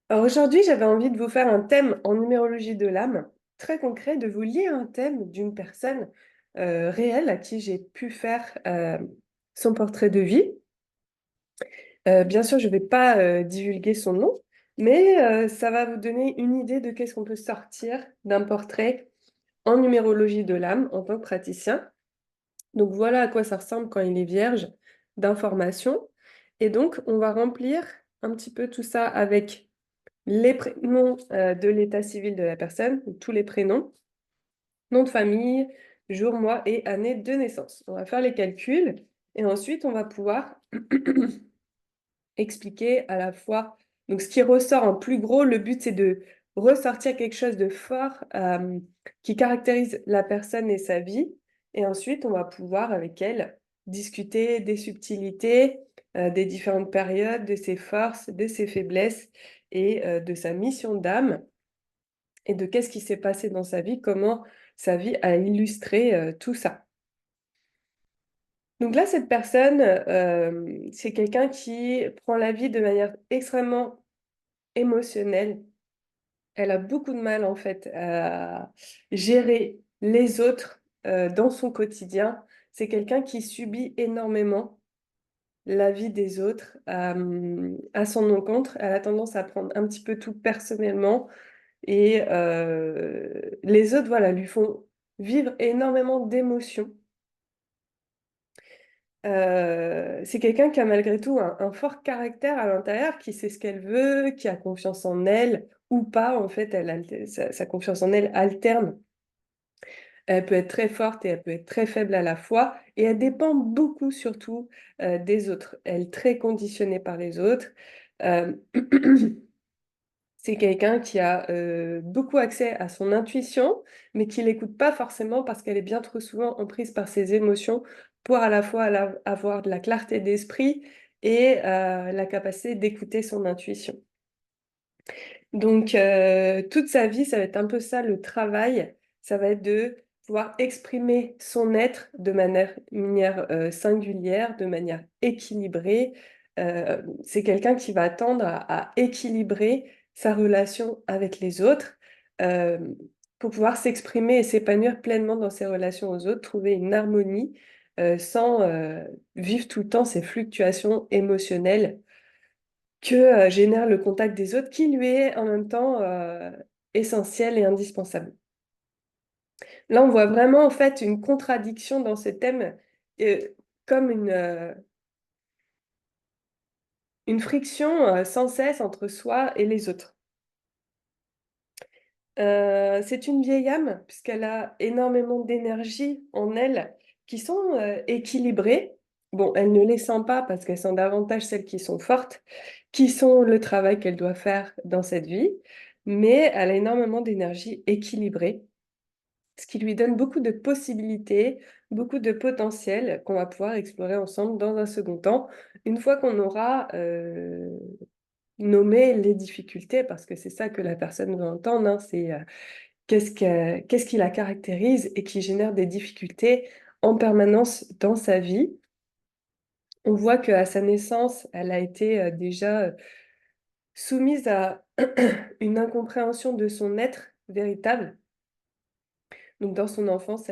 Alors aujourd'hui, j'avais envie de vous faire un thème en numérologie de l'âme, très concret, de vous lire un thème d'une personne réelle à qui j'ai pu faire son portrait de vie. Bien sûr, je ne vais pas divulguer son nom, mais ça va vous donner une idée de qu'est-ce qu'on peut sortir d'un portrait en numérologie de l'âme en tant que praticien. Donc voilà à quoi ça ressemble quand il est vierge d'informations. Et donc, on va remplir un petit peu tout ça avec les prénoms de l'état civil de la personne, donc tous les prénoms, nom de famille, jour, mois et année de naissance. On va faire les calculs et ensuite on va pouvoir expliquer à la fois, donc ce qui ressort en plus gros, le but c'est de ressortir quelque chose de fort qui caractérise la personne et sa vie. Et ensuite on va pouvoir avec elle discuter des subtilités, des différentes périodes, de ses forces, de ses faiblesses et de sa mission d'âme et de qu'est-ce qui s'est passé dans sa vie, comment sa vie a illustré tout ça. Donc là, cette personne, c'est quelqu'un qui prend la vie de manière extrêmement émotionnelle. Elle a beaucoup de mal, en fait, à gérer les autres dans son quotidien. C'est quelqu'un qui subit énormément la vie des autres à son encontre. Elle a tendance à prendre un petit peu tout personnellement. Et les autres, voilà, lui font vivre énormément d'émotions. C'est quelqu'un qui a malgré tout un fort caractère à l'intérieur, qui sait ce qu'elle veut, qui a confiance en elle ou pas. En fait, sa confiance en elle alterne. Elle peut être très forte et elle peut être très faible à la fois. Et elle dépend beaucoup, surtout, des autres. Elle est très conditionnée par les autres. Euh, C'est quelqu'un qui a beaucoup accès à son intuition, mais qui l'écoute pas forcément parce qu'elle est bien trop souvent emprise par ses émotions pour à la fois avoir de la clarté d'esprit et la capacité d'écouter son intuition. Donc, toute sa vie, ça va être un peu ça le travail. Ça va être de pouvoir exprimer son être de manière singulière, de manière équilibrée. C'est quelqu'un qui va tendre à équilibrer sa relation avec les autres euh, pour pouvoir s'exprimer et s'épanouir pleinement dans ses relations aux autres, trouver une harmonie sans vivre tout le temps ces fluctuations émotionnelles que génère le contact des autres, qui lui est en même temps essentiel et indispensable. Là, on voit vraiment en fait une contradiction dans ce thème, euh, comme une friction sans cesse entre soi et les autres. C'est une vieille âme, puisqu'elle a énormément d'énergie en elle qui sont équilibrées. Bon, elle ne les sent pas parce qu'elle sent davantage celles qui sont fortes, qui sont le travail qu'elle doit faire dans cette vie, mais elle a énormément d'énergie équilibrée, ce qui lui donne beaucoup de possibilités, beaucoup de potentiel qu'on va pouvoir explorer ensemble dans un second temps, une fois qu'on aura nommé les difficultés, parce que c'est ça que la personne veut entendre, hein, c'est qu'est-ce qui la caractérise et qui génère des difficultés en permanence dans sa vie. On voit qu'à sa naissance, elle a été déjà soumise à une incompréhension de son être véritable. Donc dans son enfance,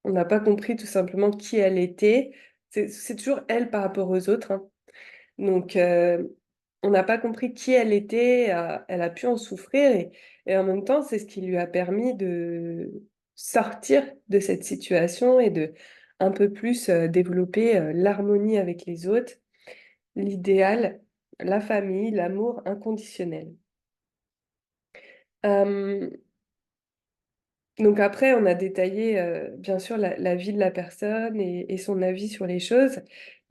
on n'a pas compris tout simplement qui elle était. C'est toujours elle par rapport aux autres, hein. Donc on n'a pas compris qui elle était, elle a pu en souffrir et en même temps, c'est ce qui lui a permis de sortir de cette situation et de un peu plus développer l'harmonie avec les autres, l'idéal, la famille, l'amour inconditionnel. Euh, donc après, on a détaillé bien sûr la vie de la personne et son avis sur les choses,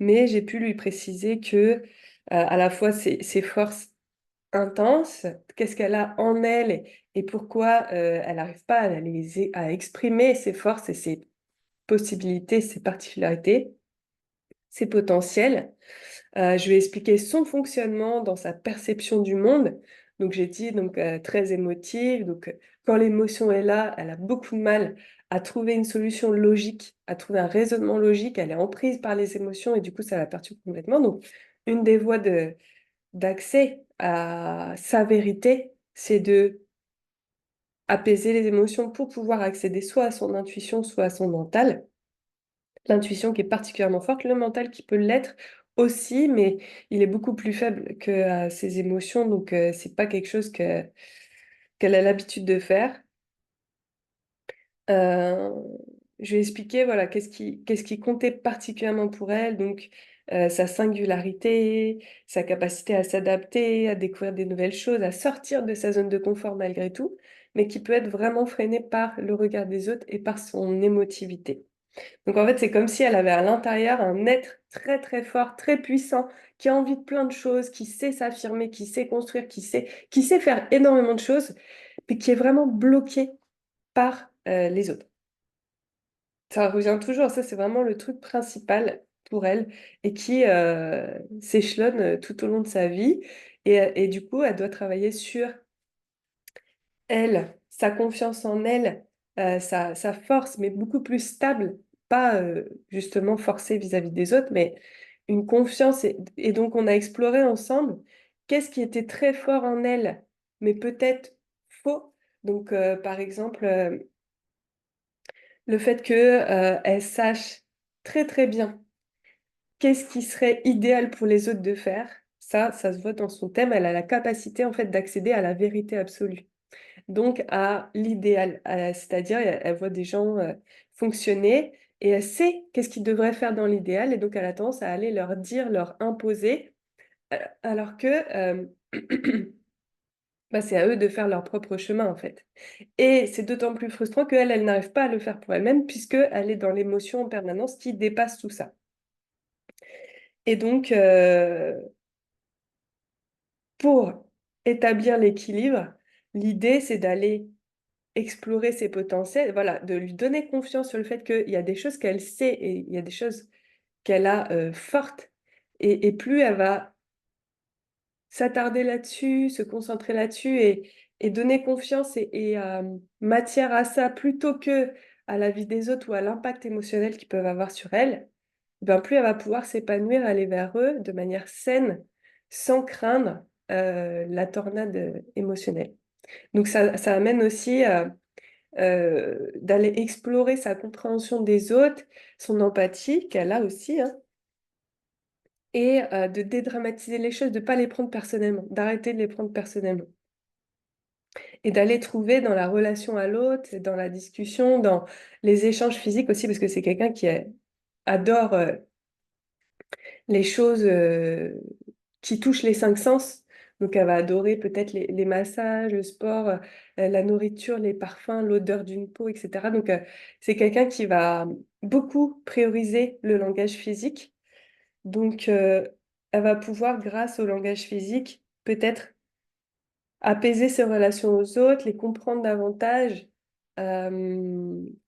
mais j'ai pu lui préciser que à la fois ses forces intenses, qu'est-ce qu'elle a en elle et pourquoi elle n'arrive pas à exprimer ses forces et ses possibilités, ses particularités, ses potentiels. Je lui ai expliqué son fonctionnement dans sa perception du monde. Donc j'ai dit donc très émotive. Donc quand l'émotion est là, elle a beaucoup de mal à trouver une solution logique, à trouver un raisonnement logique. Elle est emprise par les émotions et du coup ça la perturbe complètement. Donc une des voies d'accès à sa vérité, c'est de apaiser les émotions pour pouvoir accéder soit à son intuition, soit à son mental. L'intuition qui est particulièrement forte, le mental qui peut l'être aussi, mais il est beaucoup plus faible que ses émotions, donc c'est pas quelque chose qu'elle a l'habitude de faire. Euh, je vais expliquer voilà, qu'est-ce qui comptait particulièrement pour elle, donc sa singularité, sa capacité à s'adapter, à découvrir des nouvelles choses, à sortir de sa zone de confort malgré tout, mais qui peut être vraiment freinée par le regard des autres et par son émotivité. Donc en fait, c'est comme si elle avait à l'intérieur un être très très fort, très puissant, qui a envie de plein de choses, qui sait s'affirmer, qui sait construire, qui sait faire énormément de choses, mais qui est vraiment bloqué par les autres. Ça revient toujours, ça c'est vraiment le truc principal pour elle et qui s'échelonne tout au long de sa vie. Et du coup, elle doit travailler sur elle, sa confiance en elle, sa force, mais beaucoup plus stable, pas justement forcée vis-à-vis des autres, mais une confiance. Et donc, on a exploré ensemble qu'est-ce qui était très fort en elle, mais peut-être faux. Donc, par exemple, le fait que, elle sache très très bien qu'est-ce qui serait idéal pour les autres de faire. Ça se voit dans son thème. Elle a la capacité en fait d'accéder à la vérité absolue. Donc à l'idéal, c'est-à-dire elle voit des gens fonctionner et elle sait qu'est-ce qu'ils devraient faire dans l'idéal et donc elle a tendance à aller leur dire, leur imposer, alors que bah, c'est à eux de faire leur propre chemin en fait. Et c'est d'autant plus frustrant qu'elle, elle n'arrive pas à le faire pour elle-même puisqu'elle est dans l'émotion en permanence qui dépasse tout ça. Et donc, pour établir l'équilibre, l'idée c'est d'aller explorer ses potentiels, voilà, de lui donner confiance sur le fait qu'il y a des choses qu'elle sait et il y a des choses qu'elle a fortes. Et plus elle va s'attarder là-dessus, se concentrer là-dessus et donner confiance et matière à ça plutôt que à la vie des autres ou à l'impact émotionnel qu'ils peuvent avoir sur elle, ben plus elle va pouvoir s'épanouir, aller vers eux de manière saine, sans craindre la tornade émotionnelle. Donc ça amène aussi d'aller explorer sa compréhension des autres, son empathie qu'elle a aussi, hein, et de dédramatiser les choses, de ne pas les prendre personnellement, d'arrêter de les prendre personnellement. Et d'aller trouver dans la relation à l'autre, dans la discussion, dans les échanges physiques aussi, parce que c'est quelqu'un qui adore les choses qui touchent les cinq sens. Donc, elle va adorer peut-être les massages, le sport, la nourriture, les parfums, l'odeur d'une peau, etc. Donc, c'est quelqu'un qui va beaucoup prioriser le langage physique. Donc, elle va pouvoir, grâce au langage physique, peut-être apaiser ses relations aux autres, les comprendre davantage,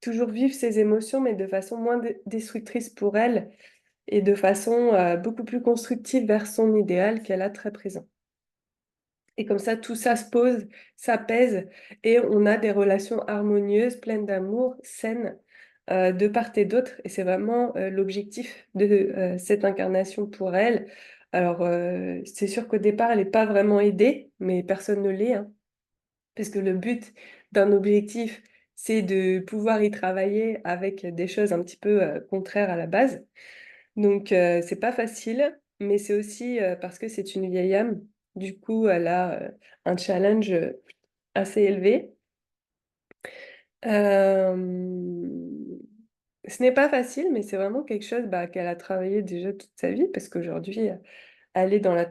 toujours vivre ses émotions, mais de façon moins destructrice pour elle et de façon beaucoup plus constructive vers son idéal qu'elle a très présent. Et comme ça, tout ça se pose, s'apaise et on a des relations harmonieuses, pleines d'amour, saines, de part et d'autre. Et c'est vraiment l'objectif de cette incarnation pour elle. Alors, c'est sûr qu'au départ, elle n'est pas vraiment aidée, mais personne ne l'est, hein, parce que le but d'un objectif, c'est de pouvoir y travailler avec des choses un petit peu contraires à la base. Donc, c'est pas facile, mais c'est aussi parce que c'est une vieille âme. Du coup, elle a un challenge assez élevé. Euh, Ce n'est pas facile, mais c'est vraiment quelque chose bah, qu'elle a travaillé déjà toute sa vie, parce qu'aujourd'hui, elle est dans le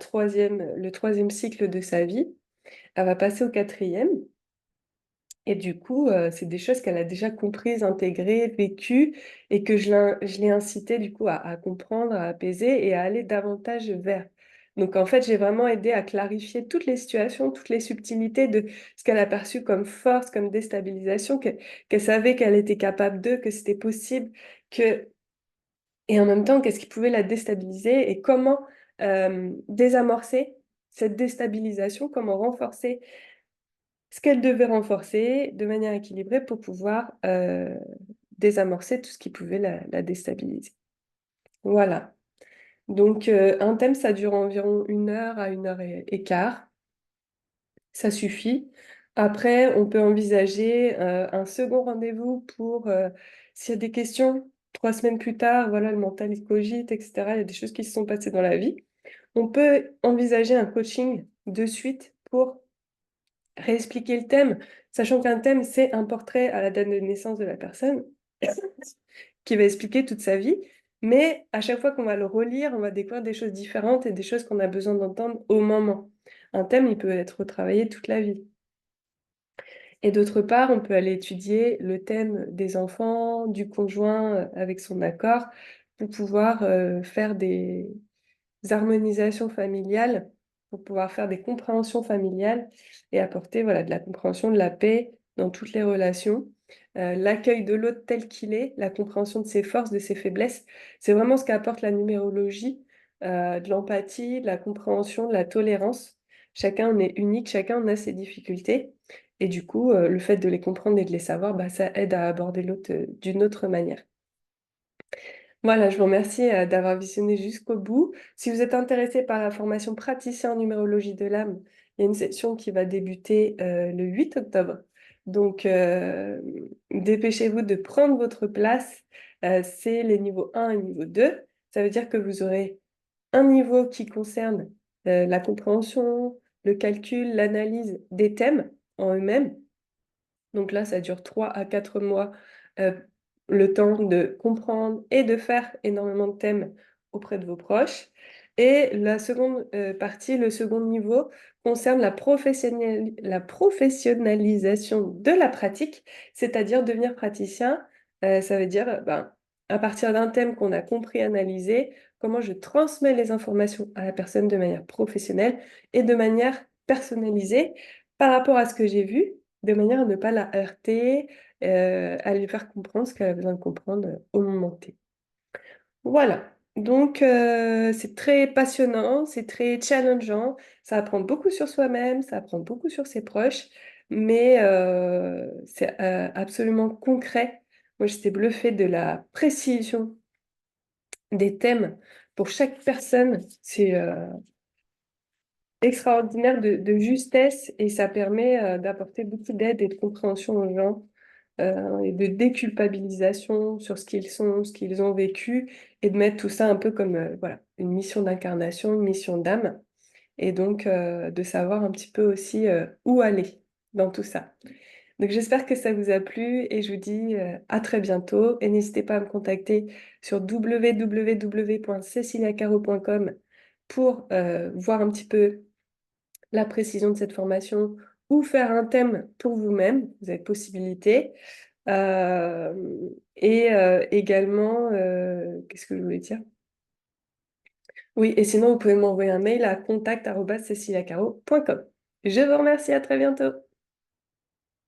troisième cycle de sa vie. Elle va passer au quatrième. Et du coup, c'est des choses qu'elle a déjà comprises, intégrées, vécues, et que je l'ai incité du coup à comprendre, à apaiser et à aller davantage vers. Donc en fait, j'ai vraiment aidé à clarifier toutes les situations, toutes les subtilités de ce qu'elle a perçu comme force, comme déstabilisation, qu'elle savait qu'elle était capable de, que c'était possible, que... et en même temps, qu'est-ce qui pouvait la déstabiliser et comment désamorcer cette déstabilisation, comment renforcer ce qu'elle devait renforcer de manière équilibrée pour pouvoir désamorcer tout ce qui pouvait la déstabiliser. Voilà. Donc, un thème, ça dure environ 1 heure à 1 heure et quart. Ça suffit. Après, on peut envisager un second rendez-vous pour, s'il y a des questions, 3 semaines plus tard, voilà, le mental, il cogite, etc. Il y a des choses qui se sont passées dans la vie. On peut envisager un coaching de suite pour réexpliquer le thème, sachant qu'un thème, c'est un portrait à la date de naissance de la personne qui va expliquer toute sa vie. Mais à chaque fois qu'on va le relire, on va découvrir des choses différentes et des choses qu'on a besoin d'entendre au moment. Un thème, il peut être retravaillé toute la vie. Et d'autre part, on peut aller étudier le thème des enfants, du conjoint avec son accord, pour pouvoir faire des harmonisations familiales, pour pouvoir faire des compréhensions familiales et apporter voilà, de la compréhension, de la paix dans toutes les relations. L'accueil de l'autre tel qu'il est, la compréhension de ses forces, de ses faiblesses, c'est vraiment ce qu'apporte la numérologie, de l'empathie, de la compréhension, de la tolérance. Chacun en est unique, chacun en a ses difficultés. Et du coup, le fait de les comprendre et de les savoir, bah, ça aide à aborder l'autre d'une autre manière. Voilà, je vous remercie d'avoir visionné jusqu'au bout. Si vous êtes intéressé par la formation praticien en numérologie de l'âme, il y a une session qui va débuter le 8 octobre. Donc, dépêchez-vous de prendre votre place. C'est les niveaux 1 et niveau 2. Ça veut dire que vous aurez un niveau qui concerne la compréhension, le calcul, l'analyse des thèmes en eux-mêmes. Donc là, ça dure 3 à 4 mois, euh, le temps de comprendre et de faire énormément de thèmes auprès de vos proches. Et la seconde partie, le second niveau, concerne la professionnalisation de la pratique, c'est-à-dire devenir praticien. Ça veut dire, ben, à partir d'un thème qu'on a compris, analysé, comment je transmets les informations à la personne de manière professionnelle et de manière personnalisée par rapport à ce que j'ai vu de manière à ne pas la heurter, à lui faire comprendre ce qu'elle a besoin de comprendre au moment T. Voilà. Donc, c'est très passionnant, c'est très challengeant, ça apprend beaucoup sur soi-même, ça apprend beaucoup sur ses proches, mais c'est absolument concret. Moi, j'étais bluffée de la précision des thèmes pour chaque personne. C'est extraordinaire de justesse et ça permet d'apporter beaucoup d'aide et de compréhension aux gens et de déculpabilisation sur ce qu'ils sont, ce qu'ils ont vécu et de mettre tout ça un peu comme voilà, une mission d'incarnation, une mission d'âme et donc de savoir un petit peu aussi où aller dans tout ça. Donc j'espère que ça vous a plu et je vous dis à très bientôt et n'hésitez pas à me contacter sur www.ceciliacaro.com pour voir un petit peu la précision de cette formation ou faire un thème pour vous-même, vous avez possibilité. Euh, et également, qu'est-ce que je voulais dire? Oui, et sinon, vous pouvez m'envoyer un mail à contact@ceciliacaro.com. Je vous remercie, à très bientôt.